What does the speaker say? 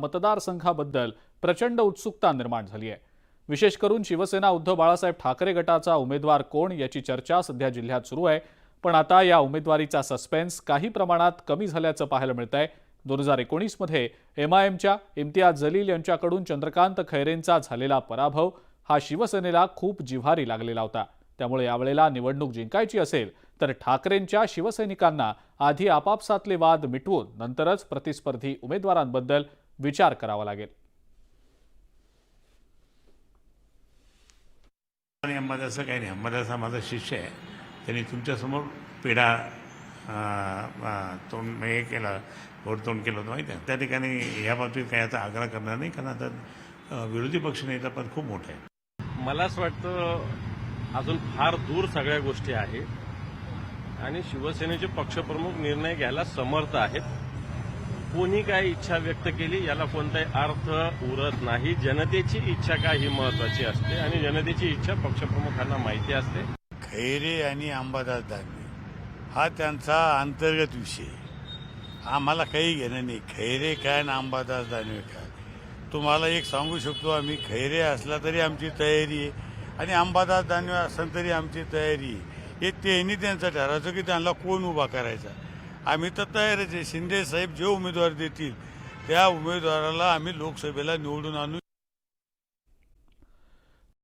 मतदारसंघाबद्दल प्रचंड उत्सुकता निर्माण झाली आहे। विशेष करून शिवसेना उद्धव बाळासाहेब ठाकरे गटाचा उमेदवार कोण याची चर्चा सध्या जिल्ह्यात सुरू आहे। पण आता या उमेदवारीचा सस्पेन्स काही प्रमाणात कमी झाल्याचं पाहायला मिळतंय। 2019 मध्ये एमआयएमच्या इम्तियाज जलील यांच्याकडून चंद्रकांत खैरेंचा झालेला पराभव हा शिवसेनेला खूप जिव्हारी लागलेला होता। त्यामुळे यावेळेला निवडणूक जिंकायची असेल तर ठाकरेंच्या शिवसैनिकांना आधी आपापसातले वाद मिटवून नंतरच प्रतिस्पर्धी उमेदवारांबद्दल विचार करावा लागेल। अंबादासचं काही नाही, अंबादास हा माझा शिष्य आहे। त्यांनी तुमच्यासमोर पेढा तोंड हे केलं, गोडतोंड केलं होतं माहिती आहे। त्या ठिकाणी या बाबतीत काही आता आग्रह करणार नाही, कारण आता विरोधी पक्षनेता पण खूप मोठं आहे। मला असं वाटतं अजून फार दूर सगळ्या गोष्टी आहेत आणि शिवसेनेचे पक्षप्रमुख निर्णय घ्यायला समर्थ आहेत। कोणी काय इच्छा व्यक्त केली याला कोणताही अर्थ उरत नाही। जनतेची इच्छा काय ही महत्वाची असते आणि जनतेची इच्छा पक्षप्रमुखांना माहिती असते। खैरे आणि अंबादास दानवे हा त्यांचा अंतर्गत विषय, आम्हाला काही घेणं नाही। खैरे काय आणि अंबादास दानवे काय, तुम्हाला एक सांगू शकतो आम्ही, खैरे असला तरी आमची तयारी आहे आणि अंबादास दानवे असलं तरी आमची तयारी आहे। हे त्यांनी त्यांचं ठरवायचं की त्यांना कोण उभा करायचा। आम्ही तर तयारच आहे। शिंदे साहेब जे उमेदवार देतील त्या उमेदवाराला आम्ही लोकसभेला निवडून आणू